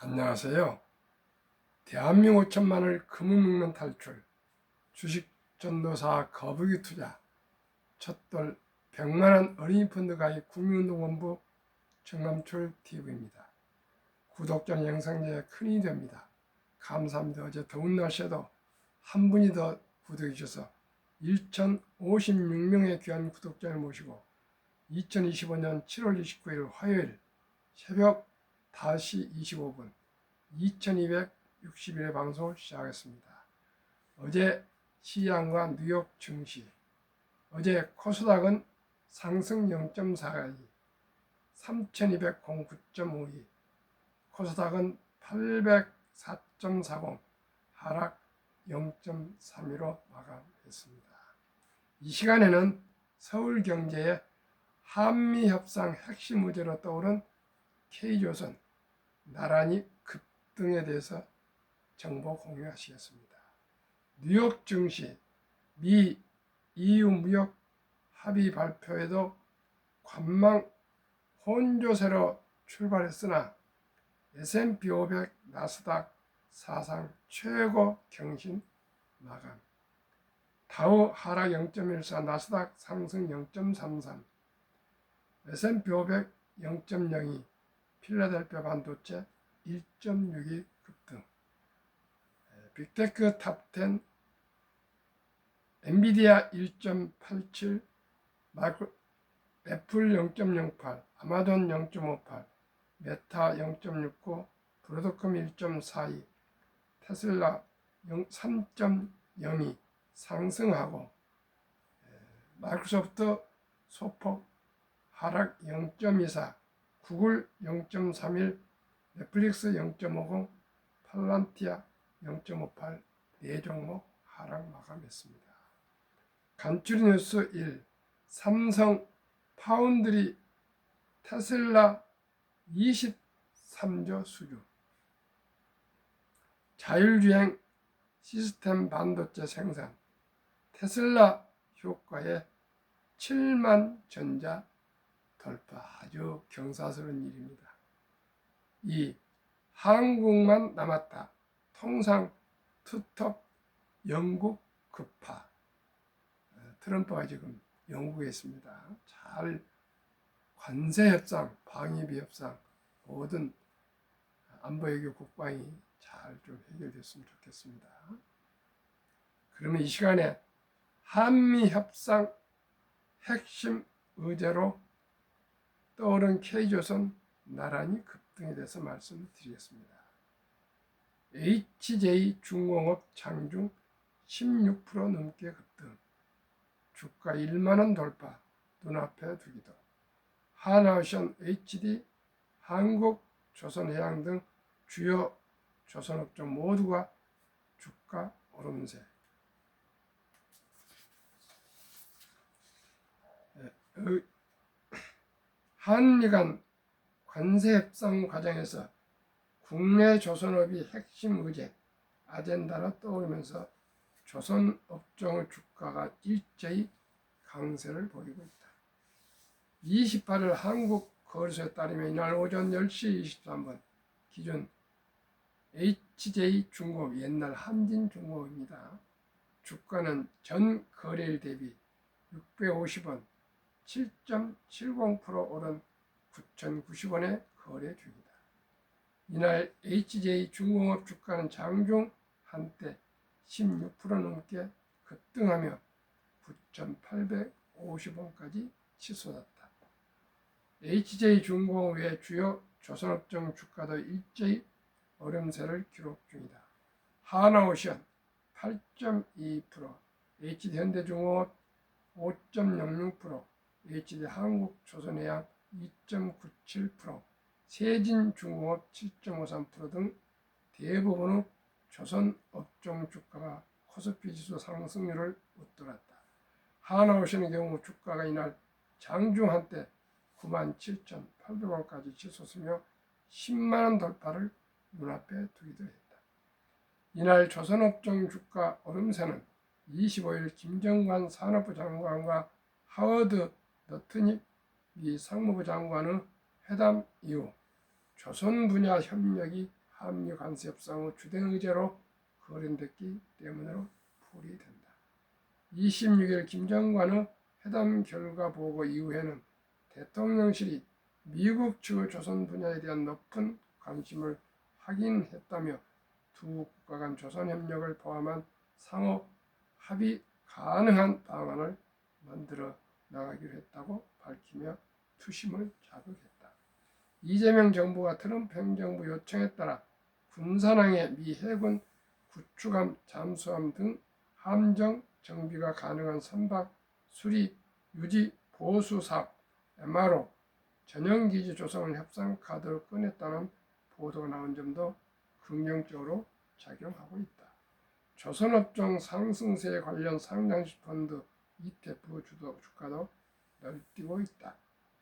안녕하세요. 대한민국 5천만을 금을 묶는 탈출, 주식 전도사 거북이 투자, 첫돌 100만원 어린이 펀드 가입 국민운동본부 정남출 TV입니다. 구독자는 영상제에 큰 힘이 됩니다. 감사합니다. 어제 더운 날씨에도 한 분이 더 구독해 주셔서 1056명의 귀한 구독자를 모시고 2025년 7월 29일 화요일 새벽 5시 25분 2260일의 방송을 시작하겠습니다. 어제 시장과 뉴욕 증시, 어제 코스닥은 상승 0.42, 3209.52, 코스닥은 804.40, 하락 0.32로 마감했습니다. 이 시간에는 서울 경제의 한미협상 핵심 의제로 떠오른 K조선, 나란히 급등에 대해서 정보 공유하시겠습니다. 뉴욕 증시, 미 EU 무역 합의 발표에도 관망 혼조세로 출발했으나 S&P 500, 나스닥 사상 최고 경신 마감, 다우 하락 0.14, 나스닥 상승 0.33, S&P 500 0.02, 필라델피아 반도체 1.62 급등, 빅테크 탑10, 엔비디아 1.87, 애플 0.08, 아마존 0.58, 메타 0.69, 브로드컴 1.42, 테슬라 3.02 상승하고, 마이크로소프트 소폭 하락 0.24, 구글 0.31, 넷플릭스 0.50, 팔란티아 0.58, 4종목 하락 마감했습니다. 간추리 뉴스 1, 삼성, 파운드리, 테슬라 23조 수주, 자율주행 시스템 반도체 생산, 테슬라 효과에 7만 전자 돌파, 아주 경사스러운 일입니다. 2. 한국만 남았다. 통상 투톱 영국 급파. 트럼프가 지금 영국에 있습니다. 잘 관세 협상, 방위비 협상, 모든 안보외교 국방이 잘 좀 해결됐으면 좋겠습니다. 그러면 이 시간에 한미 협상 핵심 의제로 떠오른 K조선 나란히 급등에 대해서 말씀드리겠습니다. HJ 중공업 장중 16% 넘게 급등, 주가 1만원 돌파 눈앞에 두기도, 하나오션 HD, 한국, 조선해양 등 주요 조선업종 모두가 주가 오름세. 한미 간 관세 협상 과정에서 국내 조선업이 핵심 의제, 아젠다로 떠오르면서 조선업종의 주가가 일제히 강세를 보이고 있다. 28일 한국거래소에 따르면 이날 오전 10시 23분 기준 HJ 중공업, 옛날 한진중공업입니다. 주가는 전 거래일 대비 650원, 7.70% 오른 9,090원에 거래 중이다. 이날 HJ 중공업 주가는 장중 한때 16% 넘게 급등하며 9,850원까지 치솟았다. HJ 중공업 외 주요 조선업종 주가도 일제히 오름세를 기록 중이다. 하나오션 8.22%, HD 현대중공업 5.06%, HD 한국조선해양 2.97%, 세진중공업 7.53% 등 대부분의 조선업종 주가가 코스피 지수 상승률을 웃돌았다. 하나오션의 경우 주가가 이날 장중 한때 97,800원까지 치솟으며 10만원 돌파를 눈앞에 두기도 했다. 이날 조선업종 주가 오름세는 25일 김정관 산업부 장관과 하워드 너트닙 미 상무부 장관의 회담 이후 조선 분야 협력이 한미 관세 협상의 주된 의제로 거론됐기 때문으로 풀이된다. 26일 김정관의 회담 결과 보고 이후에는 대통령실이 미국 측의 조선 분야에 대한 높은 관심을 확인했다며 두 국가 간 조선 협력을 포함한 상호 합의 가능한 방안을 만들어 나가기로 했다고 밝히며 투심을 자극했다. 이재명 정부가 트럼프 행정부 요청에 따라 군산항에 미 해군 구축함, 잠수함 등 함정 정비가 가능한 선박 수리, 유지, 보수 사업, MRO, 전용기지 조성을 협상 카드로 꺼냈다는 보도가 나온 점도 긍정적으로 작용하고 있다. 조선업종 상승세 관련 상장식 펀드 ETF 주가도 날뛰고 있다.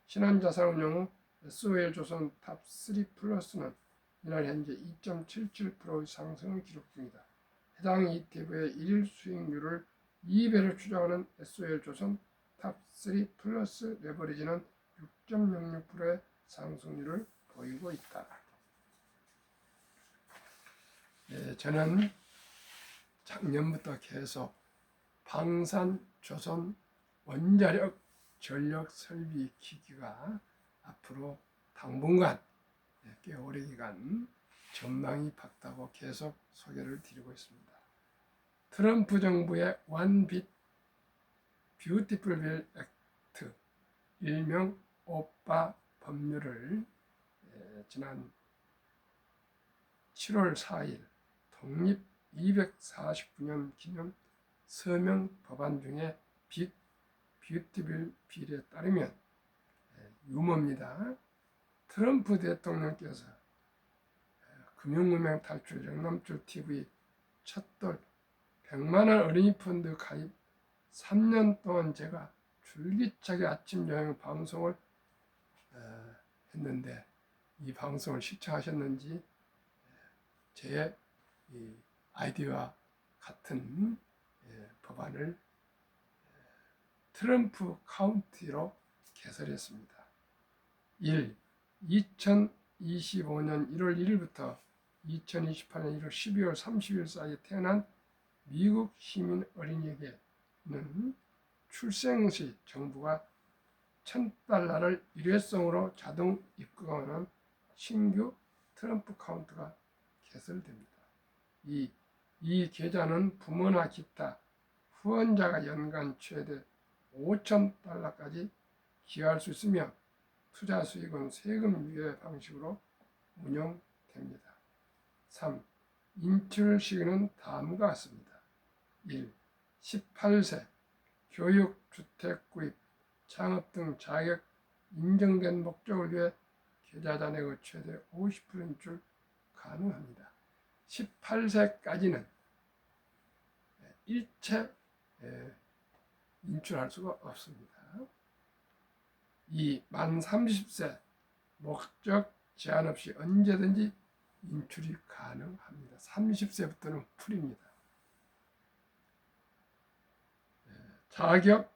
신한자산운용 SOL조선 탑3 플러스는 이날 현재 2.77%의 상승을 기록 중이다. 해당 ETF의 일일 수익률을 2배로 추정하는 SOL조선 탑3 플러스 레버리지는 6.06%의 상승률을 보이고 있다. 저는 작년부터 계속 방산 조선 원자력 전력 설비 기기가 앞으로 당분간 꽤 오래 기간 전망이 밝다고 계속 소개를 드리고 있습니다. 트럼프 정부의 One Big Beautiful Bill Act, 일명 오빠 법률을 지난 7월 4일 독립 249년 기념 서명 법안 중에 빅 뷰티빌 빌에 따르면 유머입니다. 트럼프 대통령께서 금융문명 탈출 영남줄 TV 첫돌 100만원 어린이 펀드 가입 3년 동안 제가 줄기차게 아침 여행 방송을 했는데 이 방송을 시청하셨는지 제 아이디어와 같은 법안을 트럼프 카운티로 개설했습니다. 1. 2025년 1월 1일부터 2028년 1월 12월 30일 사이에 태어난 미국 시민 어린이에게는 출생 시 정부가 $1,000를 일회성으로 자동 입금하는 신규 트럼프 카운트가 개설됩니다. 2. 이 계좌는 부모나 기타 후원자가 연간 최대 $5,000까지 기여할 수 있으며 투자 수익은 세금 유예 방식으로 운영됩니다. 3. 인출 시기는 다음과 같습니다. 1. 18세 교육, 주택 구입, 창업 등 자격 인정된 목적을 위해 계좌 잔액의 최대 50% 인출 가능합니다. 18세까지는 일체 인출할 수가 없습니다. 2. 만 30세 목적 제한 없이 언제든지 인출이 가능합니다. 30세부터는 풀입니다. 자격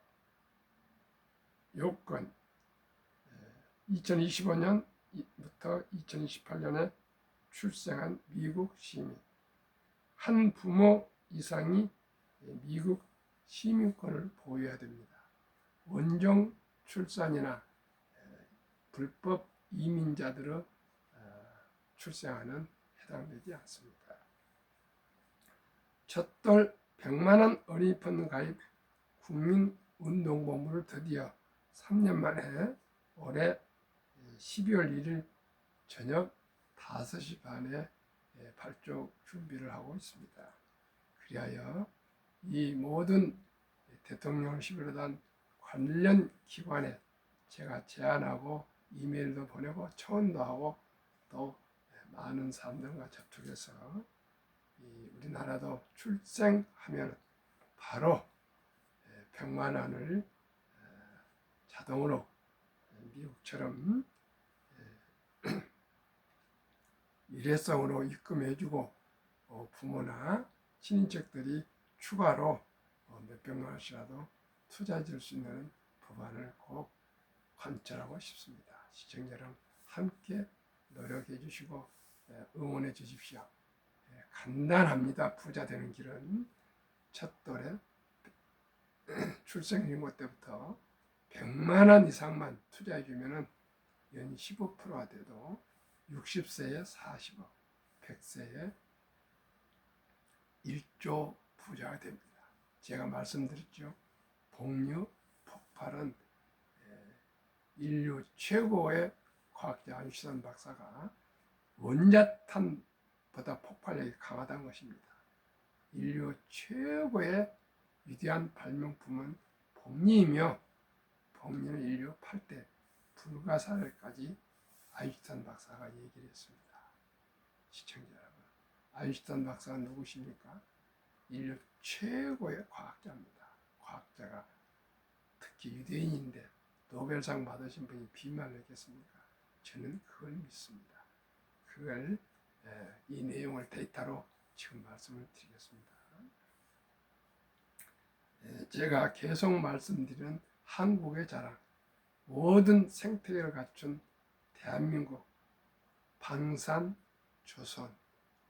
요건 2025년부터 2028년에 출생한 미국 시민 한 부모 이상이 미국 시민권을 보유해야 됩니다. 원정 출산이나 불법 이민자들의 출생아는 해당되지 않습니다. 첫돌 100만원 어린이 펀드 가입 국민운동본부를 드디어 3년 만에 올해 12월 1일 저녁 5시 반에 발족 준비를 하고 있습니다. 그리하여 이 모든 대통령을 비롯한 관련 기관에 제가 제안하고 이메일도 보내고 청원도 하고 또 많은 사람들과 접촉해서 우리나라도 출생하면 바로 100만 원을 자동으로 미국처럼 일회성으로 입금해주고 부모나 친인척들이 추가로 몇백만 원씩이라도 투자해 줄 수 있는 법안을 꼭 관철하고 싶습니다. 시청자 여러분 함께 노력해 주시고 응원해 주십시오. 간단합니다. 부자 되는 길은 첫 돌에 출생연금 때부터 100만 원 이상만 투자해 주면은 연 15%가 돼도 60세에 40억, 100세에 1조 부자가 됩니다. 제가 말씀드렸죠. 복류 폭발은 인류 최고의 과학자 아인슈타인 박사가 원자탄보다 폭발력이 강하다는 것입니다. 인류 최고의 위대한 발명품은 복리이며 복리는 인류 8대 불가사를까지 아인슈타인 박사가 얘기를 했습니다. 시청자 여러분, 아인슈타인 박사가 누구십니까? 인류 최고의 과학자입니다. 과학자가 특히 유대인인데 노벨상 받으신 분이 비말했겠습니까? 저는 그걸 믿습니다. 그걸 이 내용을 데이터로 지금 말씀을 드리겠습니다. 제가 계속 말씀드리는 한국의 자랑, 모든 생태계를 갖춘 대한민국 방산, 조선,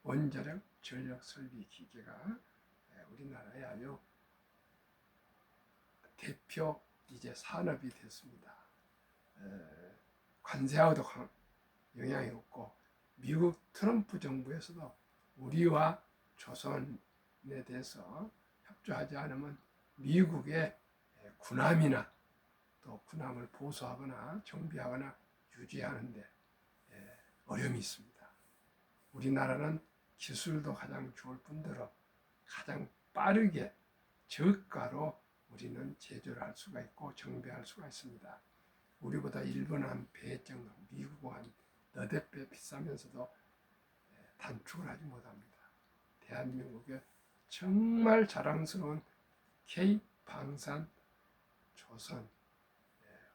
원자력, 전력 설비 기계가 우리나라의 아주 대표 이제 산업이 됐습니다. 관세하고도 영향이 없고 미국 트럼프 정부에서도 우리와 조선에 대해서 협조하지 않으면 미국의 군함이나 또 군함을 보수하거나 정비하거나 유지하는데 어려움이 있습니다. 우리나라는 기술도 가장 좋을 뿐더러 가장 빠르게 저가로 우리는 제조를 할 수가 있고 정비할 수가 있습니다. 우리보다 일본은 한 배 정도, 미국은 한 너댓 배 비싸면서도 단축을 하지 못합니다. 대한민국의 정말 자랑스러운 K방산, 조선,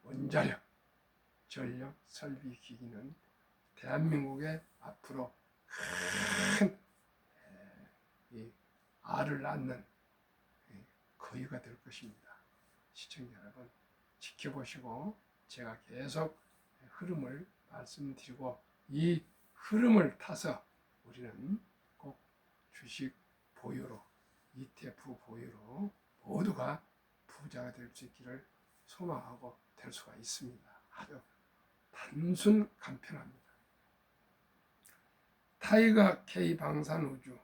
원자력, 전력, 설비 기기는 대한민국의 앞으로 큰 알을 낳는 거유가 될 것입니다. 시청자 여러분, 지켜보시고 제가 계속 흐름을 말씀드리고 이 흐름을 타서 우리는 꼭 주식 보유로, ETF 보유로 모두가 부자가 될 수 있기를 소망하고 될 수가 있습니다. 아주 단순 간편합니다. 타이거 K 방산우주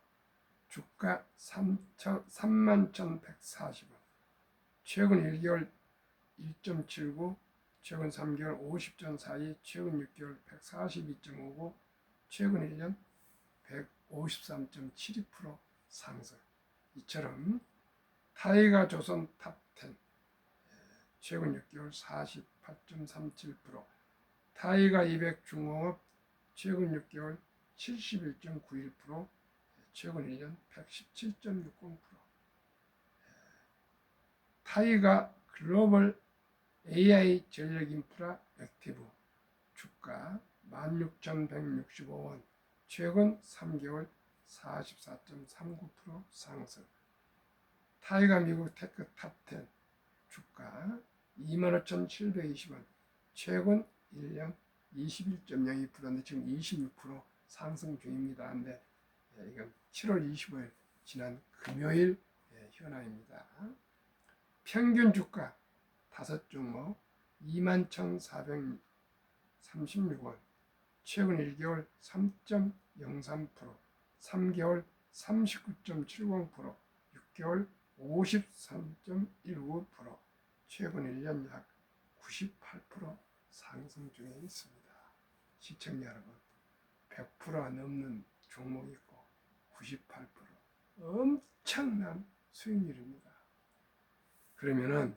주가 31,140원, 최근 1개월 1.79, 최근 3개월 50.42, 최근 6개월 142.59, 최근 1년 153.72% 상승. 이처럼 타이거 조선 탑10 최근 6개월 48.37%, 타이거 200 중공업 최근 6개월 71.91%, 최근 1년 117.60%, 타이거 글로벌 AI 전력 인프라 액티브 주가 16,165원, 최근 3개월 44.39% 상승. 타이거 미국 테크 탑10 주가 25,720원, 최근 1년 21.02%인데 지금 26% 상승 중입니다. 근데 이건 7월 25일 지난 금요일 현황입니다. 평균 주가 5종목 21,436원, 최근 1개월 3.03%, 3개월 39.70%, 6개월 53.19%, 최근 1년 약 98% 상승 중에 있습니다. 시청자 여러분, 100%가 넘는 종목이 있고 98% 엄청난 수익률입니다. 그러면은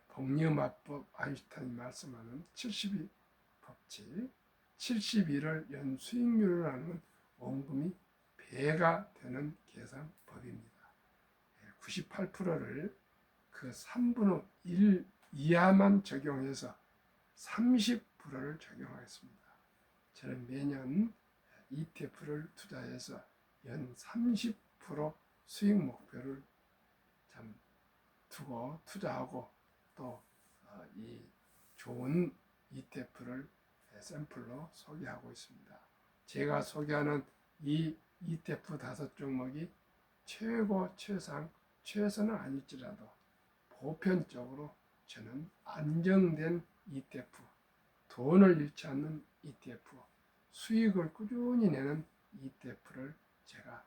복리음합법 아인슈타인이 말씀하는 72 법칙, 72를 연 수익률을 하는 원금이 배가 되는 계산법입니다. 98%를 그 3분의 1 이하만 적용해서 30%를 적용하겠습니다. 저는 매년 ETF를 투자해서 연 30% 수익 목표를 참 두고 투자하고 또 이 좋은 ETF를 샘플로 소개하고 있습니다. 제가 소개하는 이 ETF 5종목이 최고, 최상, 최선은 아닐지라도 보편적으로 저는 안정된 ETF, 돈을 잃지 않는 ETF, 수익을 꾸준히 내는 ETF를 제가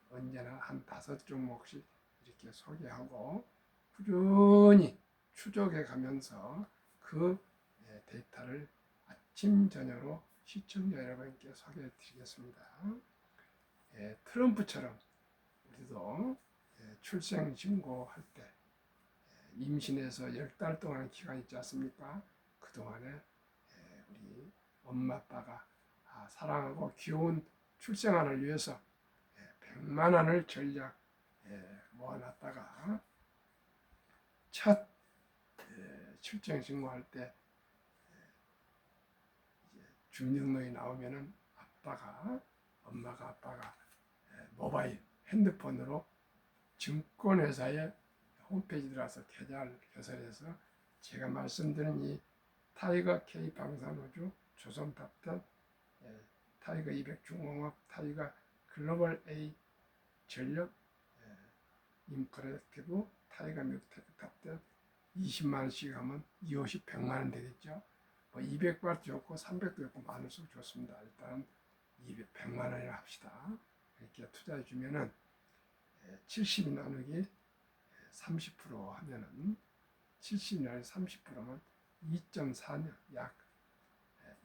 언제나 한 5종목씩 이렇게 소개하고 꾸준히 추적해 가면서 그 데이터를 아침, 저녁으로 시청자 여러분께 소개해 드리겠습니다. 트럼프처럼 우리도 출생 신고할 때 임신해서 10달 동안 기간 있지 않습니까? 그동안에 우리 엄마 아빠가 사랑하고 귀여운 출생안을 위해서 100만 원을 전략 모아놨다가 첫 출생 신고할 때 주민등록이 나오면은 엄마가 아빠가 모바일 핸드폰으로 증권회사의 홈페이지 들어가서 계좌를 개설해서 제가 말씀드린 이 타이거 K 방산우주 조선탑탄 타이거 200 중공업 타이거 글로벌 A 전력 인프레티브 타이거 뮤테크 탑탄 20만 원씩 하면 250, 100만 원 되겠죠. 뭐 200발 좋고 300도 좋고 많을수록 좋습니다. 일단 100만 원이라 합시다. 이렇게 투자해 주면은 70이 나누기 30% 하면은 70이 나누기 30%면 2.4년 약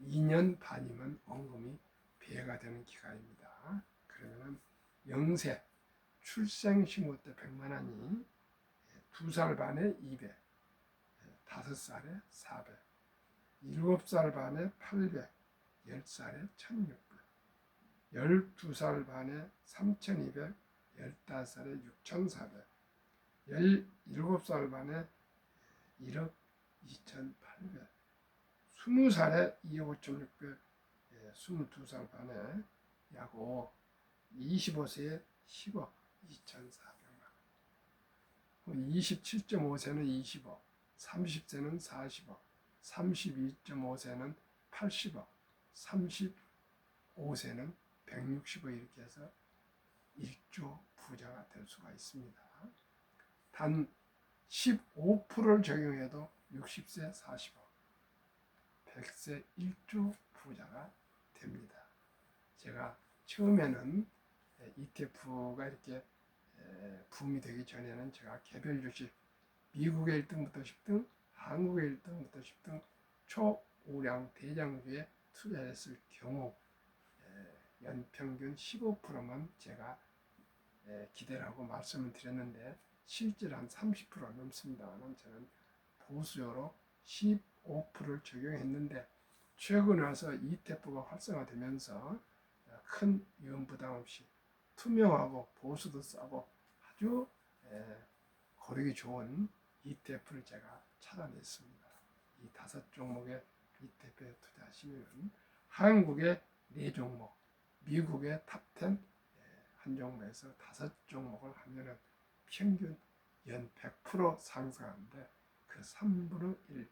2년 반이면 원금이 배가 되는 기간입니다. 그러면은 영세 출생신고 때 100만 원이 2살 반에 200, 5살에 400, 7살 반에 800, 10살에 1600, 12살 반에 3200, 15살에 6400, 17살 반에 1억 2800, 20살에 2억 5600, 22살 반에 약 5억, 25세에 10억 2400만, 27.5세는 20억, 30세는 40억, 32.5세는 80억, 35세는 160억 이렇게 해서 1조 부자가 될 수가 있습니다. 단 15%를 적용해도 60세 40억, 100세 1조 부자가 됩니다. 제가 처음에는 ETF가 이렇게 붐이 되기 전에는 제가 개별 주식 미국의 1등부터 10등, 한국의 1등부터 10등 초우량 대장주에 투자했을 경우 연평균 15%만 제가 기대를 하고 말씀을 드렸는데 실제로 한 30% 넘습니다만 저는 보수적으로 15%를 적용했는데 최근 와서 ETF가 활성화되면서 큰 위험 부담 없이 투명하고 보수도 싸고 아주 고르기 좋은 ETF를 제가 찾아냈습니다. 이 5종목의 ETF에 투자하시면 한국의 4종목, 미국의 탑10 한 종목에서 5종목을 하면은 평균 연 100% 상승하는데 그 3분의 1,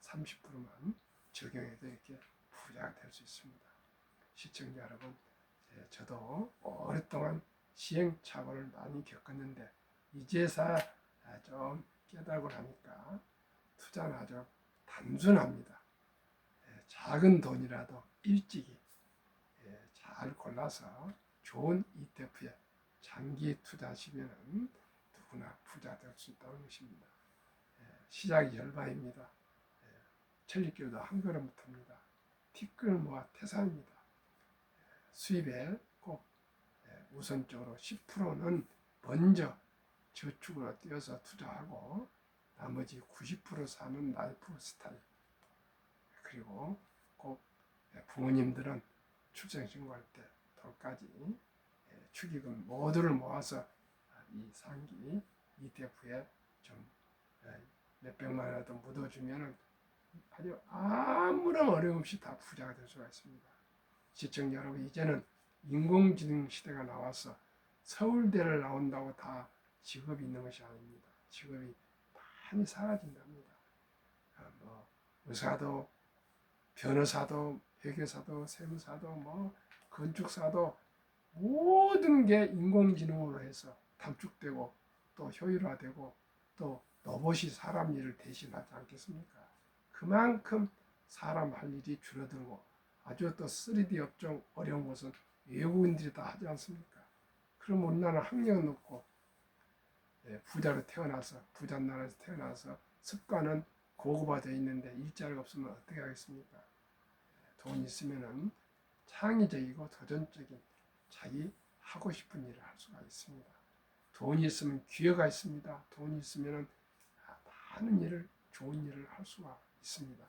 30%만 적용해도 이렇게 부자가 될 수 있습니다. 시청자 여러분, 저도 오랫동안 시행착오를 많이 겪었는데 이제서 좀 깨닫고 나니까 투자는 아주 단순합니다. 작은 돈이라도 일찍이 잘 골라서 좋은 ETF에 장기 투자하시면 누구나 부자 될 수 있다는 것입니다. 시작이 열반입니다. 천리길도 한 걸음부터입니다. 티끌 모아 태산입니다. 수입에 꼭 우선적으로 10%는 먼저 저축으로 띄어서 투자하고 나머지 90% 사는 라이프 스타일. 그리고 꼭 부모님들은 출생신고할 때 돈까지 축의금 모두를 모아서 이 상기 ETF에 좀 몇백만 원이라도 묻어주면 아주 아무런 어려움 없이 다 부자가 될 수가 있습니다. 시청자 여러분, 이제는 인공지능 시대가 나와서 서울대를 나온다고 다 직업이 있는 것이 아닙니다. 직업이 많이 사라진답니다. 뭐 의사도 변호사도 회계사도 세무사도 뭐 건축사도 모든 게 인공지능으로 해서 단축되고 또 효율화되고 또 로봇이 사람 일을 대신하지 않겠습니까? 그만큼 사람 할 일이 줄어들고 아주 또 3D 업종 어려운 것은 외국인들이 다 하지 않습니까? 그럼 우리나라는 학력은 높고 부자로 태어나서 부자 나라에서 태어나서 습관은 고급화되어 있는데 일자리가 없으면 어떻게 하겠습니까? 돈 있으면은 창의적이고 도전적인 자기 하고 싶은 일을 할 수가 있습니다. 돈이 있으면 기회가 있습니다. 돈이 있으면 많은 일을 좋은 일을 할 수가 있습니다.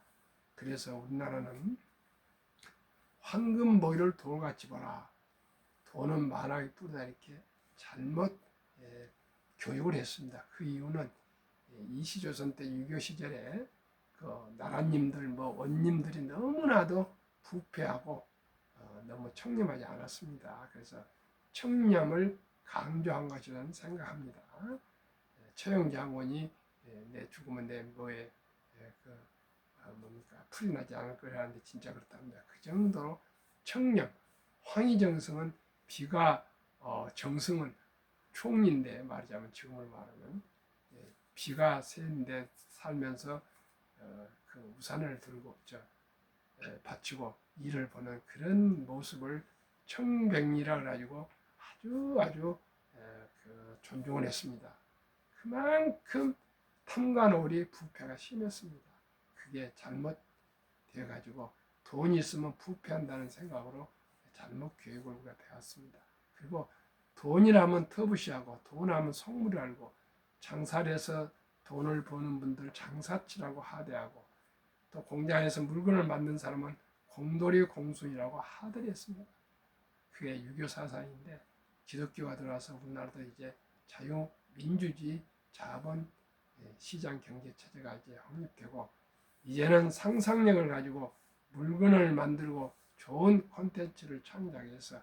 그래서 우리나라는 황금 보이를 돌같이 보라. 돈은 만화에 뿌리다 이렇게 잘못 교육을 했습니다. 그 이유는 이시조선 때 유교 시절에 그 나라님들 뭐 원님들이 너무나도 부패하고 너무 청렴하지 않았습니다. 그래서 청렴을 강조한 것이라는 생각합니다. 최영 장군이 내 죽으면 내 뭐에 그 뭡니까 풀이 나지 않을 거라는데 진짜 그렇답니다. 그 정도로 청렴, 황희정성은 비가 정성은 총인데 말하자면 지금을 말하면 비가 새는데 살면서 그 우산을 들고 받치고 일을 보는 그런 모습을 청백리라 가지고 아주 그 존중을 했습니다. 그만큼 탐관오리 부패가 심했습니다. 그게 잘못되어 가지고 돈이 있으면 부패한다는 생각으로 잘못 교육을 우리가 배웠습니다. 그리고 돈이라면 터부시하고 돈하면 속물을 알고 장사를 해서 돈을 버는 분들 장사치라고 하대하고 또 공장에서 물건을 만든 사람은 공돌이 공순이라고 하들이 했습니다. 그게 유교 사상인데 기독교가 들어와서 우리나라도 이제 자유민주주의 자본 시장 경제 체제가 이제 확립되고 이제는 상상력을 가지고 물건을 만들고 좋은 콘텐츠를 창작해서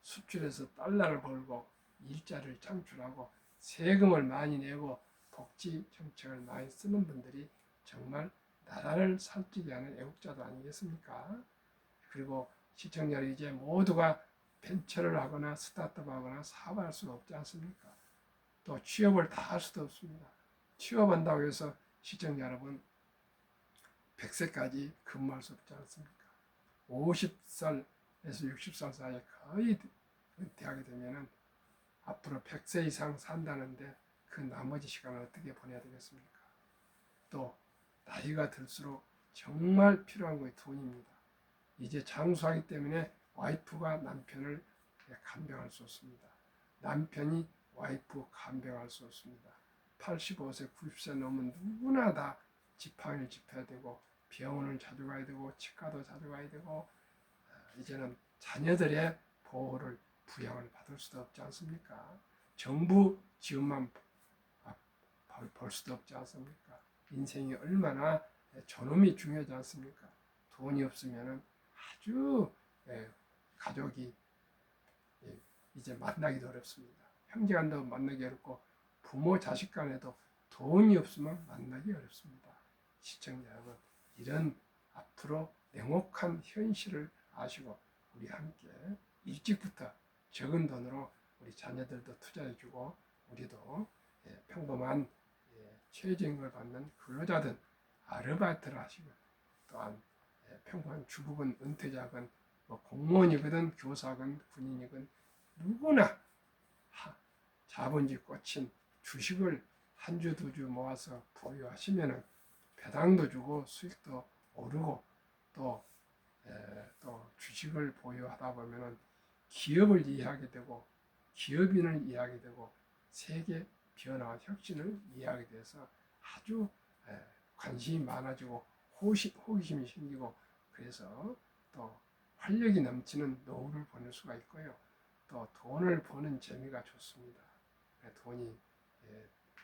수출해서 달러를 벌고 일자리를 창출하고 세금을 많이 내고 복지 정책을 많이 쓰는 분들이 정말 나라를 살찌게 하는 애국자도 아니겠습니까? 그리고 시청자들이 이제 모두가 벤처를 하거나 스타트업 하거나 사업할 수가 없지 않습니까? 또 취업을 다 할 수도 없습니다. 취업한다고 해서 시청자 여러분 100세까지 근무할 수 없지 않습니까? 50살에서 60살 사이에 거의 은퇴하게 되면은 앞으로 100세 이상 산다는데 그 나머지 시간을 어떻게 보내야 되겠습니까? 또 나이가 들수록 정말 필요한 것이 돈입니다. 이제 장수하기 때문에 와이프가 남편을 간병할 수 없습니다. 남편이 와이프 간병할 수 없습니다. 85세, 90세 넘은 누구나 다 지팡이를 짚어야 되고 병원을 자주 가야 되고 치과도 자주 가야 되고 이제는 자녀들의 보호를 부양을 받을 수도 없지 않습니까? 정부 지원만 벌 수도 없지 않습니까? 인생이 얼마나 존엄이 중요하지 않습니까? 돈이 없으면 아주 가족이 이제 만나기도 어렵습니다. 형제간도 만나기 어렵고 부모 자식 간에도 돈이 없으면 만나기 어렵습니다. 시청자 여러분, 이런 앞으로 냉혹한 현실을 아시고 우리 함께 일찍부터 적은 돈으로 우리 자녀들도 투자해주고 우리도 평범한 최저임금을 받는 근로자든 아르바이트를 하시고 또한 평범한 주부건 은퇴자건 뭐 공무원이거든 교사건 군인이건 누구나 자본주의 꽂힌 주식을 한 주 두 주 모아서 보유하시면은 배당도 주고 수익도 오르고 또 주식을 보유하다 보면은 기업을 이해하게 되고 기업인을 이해하게 되고 세계 변화와 혁신을 이해하게 돼서 아주 관심이 많아지고 호기심이 생기고 그래서 또 활력이 넘치는 노후를 보낼 수가 있고요. 또 돈을 버는 재미가 좋습니다. 돈이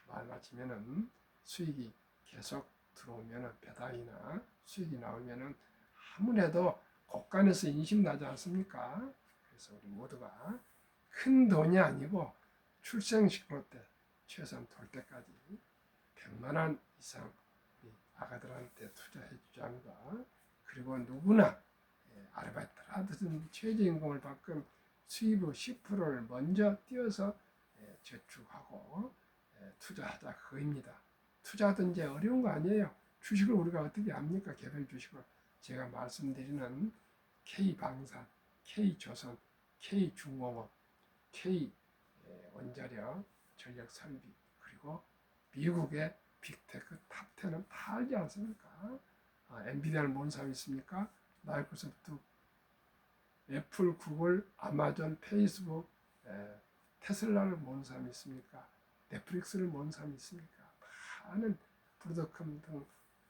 많아지면은 수익이 계속 들어오면은 배당이나 수익이 나오면은 아무래도 곳간에서 인심나지 않습니까? 그래서 우리 모두가 큰 돈이 아니고 출생신고 때 최소한 돌 때까지 100만 원 이상 우리 아가들한테 투자해 주자는 거. 그리고 누구나 아르바이트를 하든 최저임금을 받건 수입의 10%를 먼저 띄어서 저축하고 투자하자 그거입니다. 투자도 이제 어려운 거 아니에요. 주식을 우리가 어떻게 합니까? 개별 주식을 제가 말씀드리는 K방산, K조선, K중공업, K원자력, 전력설비 그리고 미국의 빅테크 탑10은 다 알지 않습니까? 엔비디아는 뭔 사업이 있습니까? 마이크로소프트, 애플, 구글, 아마존, 페이스북, 테슬라를 뭔 사람이 있습니까? 넷플릭스를 뭔 사람이 있습니까? 많은 브로드컴 등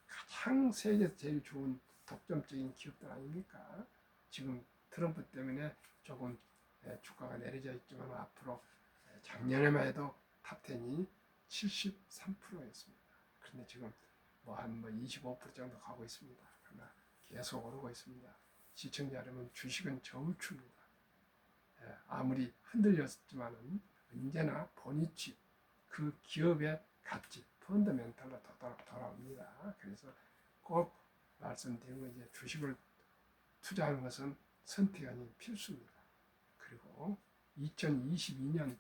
가장 세계에서 제일 좋은 독점적인 기업들 아닙니까? 지금 트럼프 때문에 조금 주가가 내려져 있지만 앞으로 작년에만 해도 탑10이 73%였습니다. 그런데 지금 한 25% 정도 가고 있습니다. 그러나 계속 오르고 있습니다. 시청자 여러분, 주식은 저우추입니다. 아무리 흔들렸지만은 언제나 본이치, 그 기업의 가치, 펀더멘탈로 돌아옵니다. 그래서 꼭 말씀드린 건 이제 주식을 투자하는 것은 선택이 아닌 필수입니다. 그리고 2022년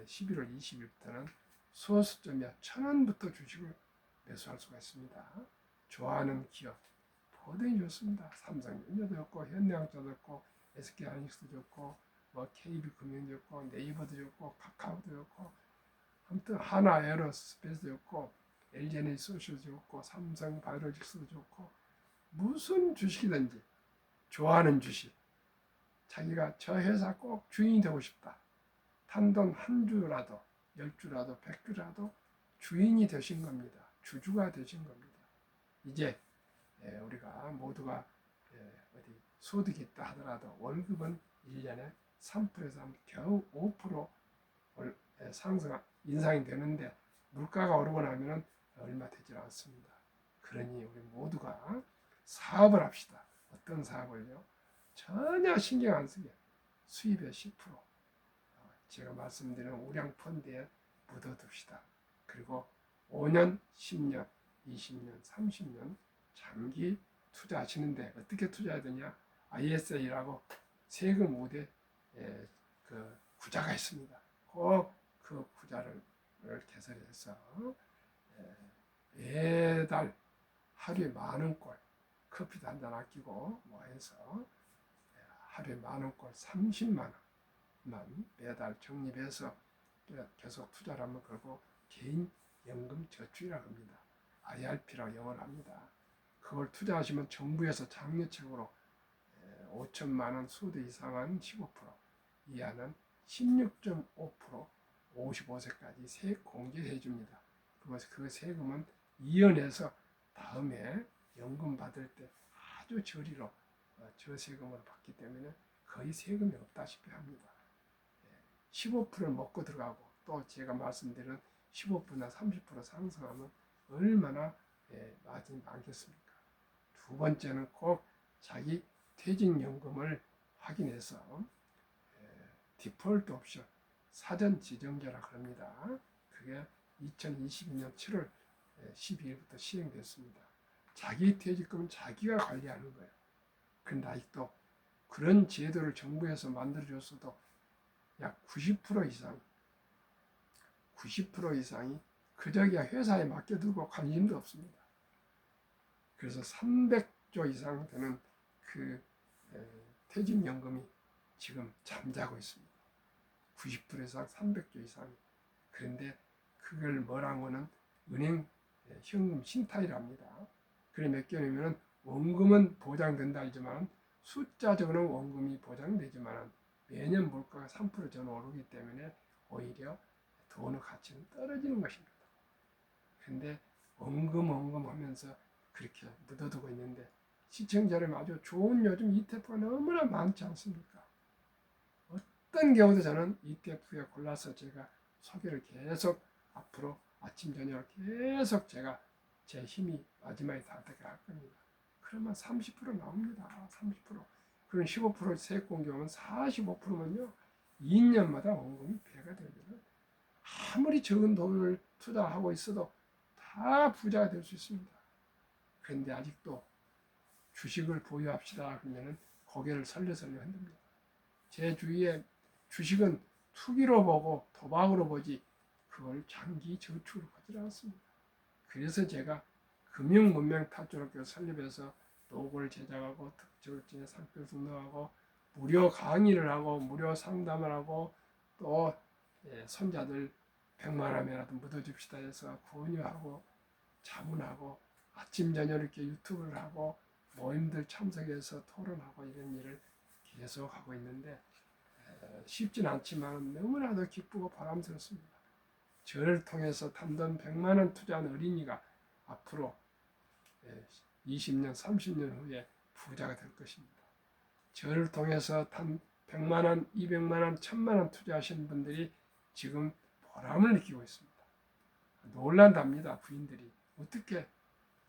11월 20일부터는 소수점이야 1,000원부터 주식을 매수할 수가 있습니다. 좋아하는 기업 뭐든지 좋습니다. 삼성전자도 좋고 현대항자도 좋고 SK하이닉스도 좋고 KB금융도 좋고 네이버도 좋고 카카오도 좋고 아무튼 하나에어로스페이스도 좋고 LG에너지소셜도 좋고 삼성바이오로직스도 좋고 무슨 주식이든지 좋아하는 주식 자기가 저 회사 꼭 주인이 되고 싶다. 단돈 한 주라도 10주라도 100주라도 주인이 되신 겁니다. 주주가 되신 겁니다. 이제 우리가 모두가 어디 소득이 있다 하더라도 월급은 1년에 3%에서 겨우 5% 인상이 되는데 물가가 오르고 나면 얼마 되질 않습니다. 그러니 우리 모두가 사업을 합시다. 어떤 사업을요? 전혀 신경 안 쓰게 수입의 10% 제가 말씀드린 우량 펀드에 묻어둡시다. 그리고 5년, 10년, 20년, 30년 장기 투자하시는데 어떻게 투자해야 되냐? ISA라고 세금 우대 그 구자가 있습니다. 꼭 그 구자를 개설해서 매달 하루에 10,000꼴 커피도 한잔 아끼고 뭐 해서 하루에 10,000꼴 30만 원만 매달 적립해서 계속 투자를 하면 그거 개인 연금 저축이라고 합니다. IRP라고 영어를 합니다. 그걸 투자하시면 정부에서 장려책으로 5천만 원 수도 이상은 15%, 이하는 16.5%, 55세까지 세액 공제해 줍니다. 그 세금은 이연해서 다음에 연금 받을 때 아주 저리로 저세금으로 받기 때문에 거의 세금이 없다시피 합니다. 15%를 먹고 들어가고 또 제가 말씀드린 15%나 30% 상승하면 얼마나 마진이 많겠습니까? 두 번째는 꼭 자기 퇴직연금을 확인해서 디폴트 옵션 사전 지정제라고 합니다. 그게 2022년 7월 12일부터 시행됐습니다. 자기 퇴직금은 자기가 관리하는 거예요. 그런데 아직도 그런 제도를 정부에서 만들어줬어도 약 90% 이상이 그저기야 회사에 맡겨두고 관심도 없습니다. 그래서 300조 이상 되는 그 퇴직연금이 지금 잠자고 있습니다. 90% 이상 300조 이상이. 그런데 그걸 뭐라고는 은행 현금 신탁이랍니다. 그래 몇 개냐면 원금은 보장된다 하지만 숫자적으로는 원금이 보장되지만 매년 물가가 3% 전 오르기 때문에 오히려 돈의 가치는 떨어지는 것입니다. 그런데 원금 하면서 그렇게 묻어두고 있는데 시청자를 아주 좋은 요즘 ETF가 너무나 많지 않습니까? 어떤 경우도 저는 ETF에 골라서 제가 소개를 계속 앞으로 아침 저녁 계속 제가 제 힘이 마지막에 닿게 할 겁니다. 그러면 30% 나옵니다. 30%. 그럼 15% 세액 공개하면 45%면요. 2년마다 원금이 배가 되면 아무리 적은 돈을 투자하고 있어도 다 부자가 될 수 있습니다. 그런데 아직도 주식을 보유합시다 그러면은 고개를 설레설레 흔듭니다. 제 주위에 주식은 투기로 보고 도박으로 보지 그걸 장기 저축으로 보지 않습니다. 그래서 제가 금융문명탈출학교 설립해서 로고를 제작하고 특정증에 상표 등록하고 무료 강의를 하고 무료 상담을 하고 또 손자들 100만 원이라도 묻어줍시다 해서 권유하고 자문하고 아침 저녁 이렇게 유튜브를 하고 모임들 참석해서 토론하고 이런 일을 계속 하고 있는데 쉽진 않지만 너무나도 기쁘고 바람스럽습니다. 저를 통해서 단돈 100만 원 투자한 어린이가 앞으로 20년, 30년 후에 부자가 될 것입니다. 저를 통해서 단 100만 원, 200만 원, 1000만 원 투자하신 분들이 지금 보람을 느끼고 있습니다. 놀란답니다. 부인들이. 어떻게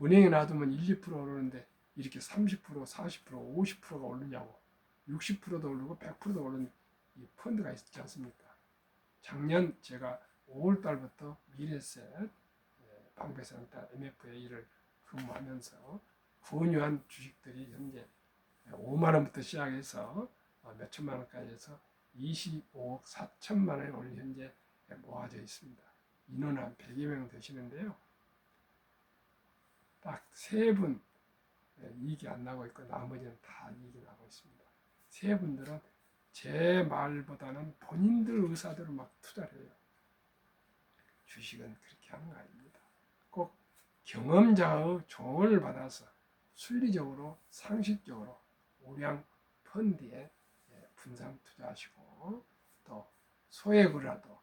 은행에 놔두면 1, 2% 오르는데 이렇게 30%, 40%, 50%가 오르냐고. 60%도 오르고 100%도 오르는 이 펀드가 있지 않습니까? 작년 제가 5월 달부터 미래셋 방배센터 MFA를 근무하면서 권유한 주식들이 현재 5만 원부터 시작해서 몇 천만 원까지 해서 25억 4천만 원에 오늘 현재 모아져 있습니다. 인원 한 100여 명 되시는데요. 딱 3분 이익이 안 나고 있고 나머지는 다 이익이 나고 있습니다. 3분들은 제 말보다는 본인들 의사대로 막 투자를 해요. 주식은 그렇게 하는 거 아닙니다. 꼭 경험자의 조언을 받아서 순리적으로 상식적으로 우량 펀드에 분산 투자하시고 또 소액으로라도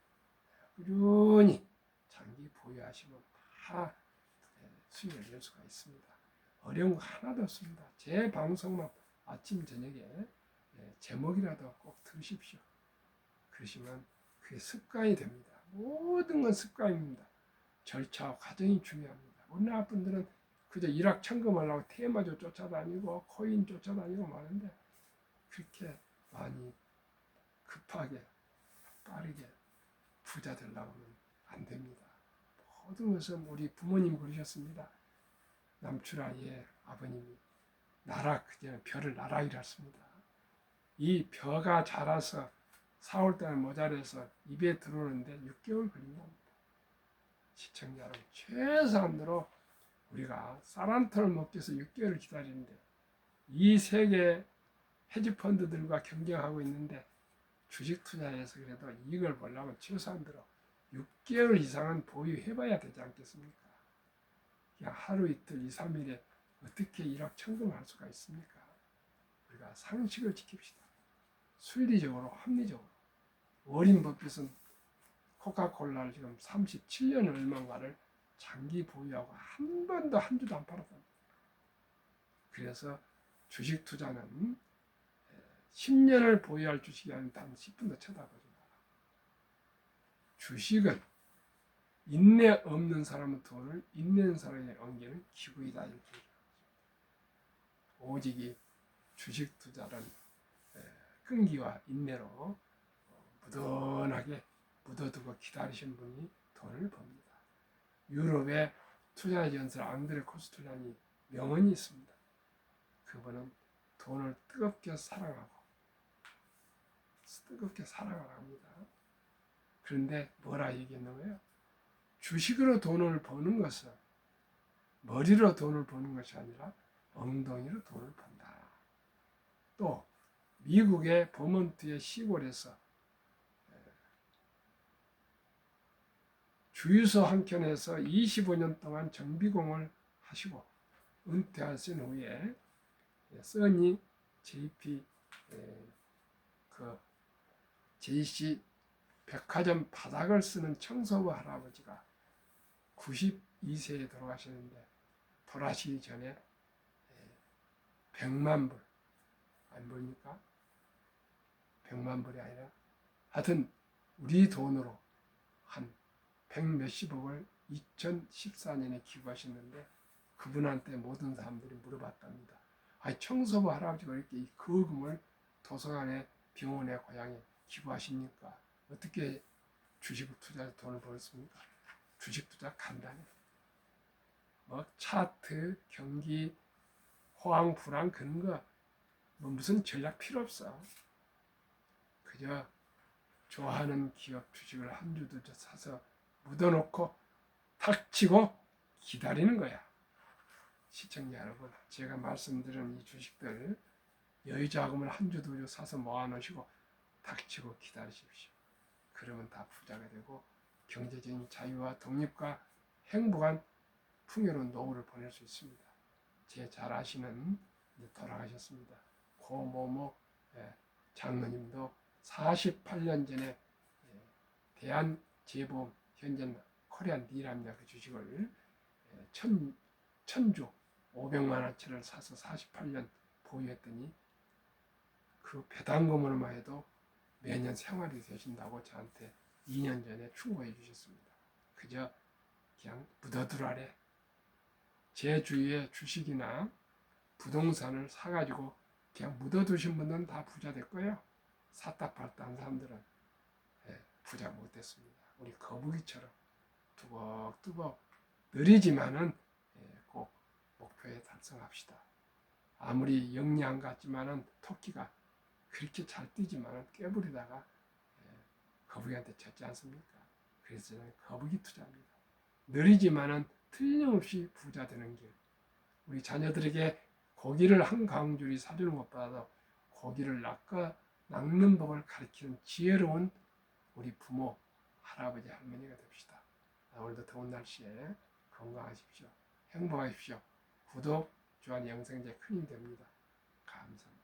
꾸준히 장기 보유하시면 다 수익을 낼 수가 있습니다. 어려운 거 하나도 없습니다. 제 방송만 아침 저녁에 제목이라도 꼭 들으십시오. 그러시면 그게 습관이 됩니다. 모든 건 습관입니다. 절차와 과정이 중요합니다. 우리나라 분들은 그저 일확천금하려고 테마주 쫓아다니고 코인 쫓아다니고 마는데 그렇게 많이 급하게 빠르게 부자 되려고 하면 안 됩니다. 모든 것은 우리 부모님 그러셨습니다. 남추라의 아버님이 나락, 그냥 벼를 나락이라 했습니다. 이 벼가 자라서 4월달 모자라서 입에 들어오는데 6개월 걸린답니다. 시청자 여러분, 최소한으로 우리가 쌀 한 톨을 먹기 위해서 6개월을 기다리는데 이 세계 헤지펀드들과 경쟁하고 있는데 주식 투자해서 그래도 이익을 보려면 최소한으로 6개월 이상은 보유해봐야 되지 않겠습니까? 그냥 하루 이틀 2, 3일에 어떻게 일확천금을 할 수가 있습니까? 우리가 상식을 지킵시다. 순리적으로 합리적으로. 워린 버핏은 코카콜라를 지금 37년 얼마인가를 장기 보유하고 한 번도 한 주도 안 팔았답니다. 그래서 주식 투자는 10년을 보유할 주식이 아닌 단 10분도 쳐다보지 마라. 주식은 인내 없는 사람은 돈을 인내 있는 사람에게 옮기는 기구이다. 오직 이 주식 투자는 끈기와 인내로 무던하게 묻어두고 기다리신 분이 돈을 법니다. 유럽의 투자 전설 앙드레 코스툴란이 명언이 있습니다. 그분은 돈을 뜨겁게 사랑하고 뜨겁게 사랑을 합니다. 그런데 뭐라 얘기했는 거예요? 주식으로 돈을 버는 것은 머리로 돈을 버는 것이 아니라 엉덩이로 돈을 번다. 또 미국의 버몬트의 시골에서 주유소 한 켠에서 25년 동안 정비공을 하시고 은퇴하신 후에 써니 JP JC 백화점 바닥을 쓰는 청소부 할아버지가 92세에 돌아가시는데 돌아가시기 전에 100만 불, 안 보입니까? 100만 불이 아니라 하여튼 우리 돈으로 한 100 몇십억을 2014년에 기부하셨는데 그분한테 모든 사람들이 물어봤답니다. 아니 청소부 할아버지가 이렇게 그 금을 도서관에 병원에 고향에 기부하십니까? 어떻게 주식 투자해서 돈을 벌었습니까? 주식 투자 간단해요. 뭐 차트, 경기, 호황, 불황 그런 거 뭐 무슨 전략 필요 없어. 그저 좋아하는 기업 주식을 한 주도 사서 묻어놓고 탁치고 기다리는 거야. 시청자 여러분, 제가 말씀드린 이 주식들 여유자금을 한 주 두 주 사서 모아놓으시고 닥치고 기다리십시오. 그러면 다 부자가 되고 경제적인 자유와 독립과 행복한 풍요로운 노후를 보낼 수 있습니다. 제 잘 아시는 돌아가셨습니다. 고모모 장로님도 48년 전에 대한재보험 현재 코리안 디람이나 그 주식을 천주 500만 원치를 사서 48년 보유했더니 그 배당금으로만 해도 매년 생활이 되신다고 저한테 2년 전에 충고해 주셨습니다. 그저 그냥 묻어두라래. 제 주위에 주식이나 부동산을 사가지고 그냥 묻어두신 분들은 다 부자 됐고요. 샀다 팔다 한 사람들은 부자 못됐습니다. 우리 거북이처럼 뚜벅뚜벅 느리지만은 꼭 목표에 달성합시다. 아무리 영리한 것 같지만은 토끼가 그렇게 잘 뛰지만은 깨부리다가 거북이한테 졌지 않습니까? 그래서 저는 거북이 투자입니다. 느리지만은 틀림없이 부자 되는 길. 우리 자녀들에게 고기를 한 강줄이 사주는 것보다도 고기를 낚는 법을 가르치는 지혜로운 우리 부모, 할아버지, 할머니가 됩시다. 오늘도 더운 날씨에 건강하십시오. 행복하십시오. 구독, 좋아요, 영상제 큰 힘이 됩니다. 감사합니다.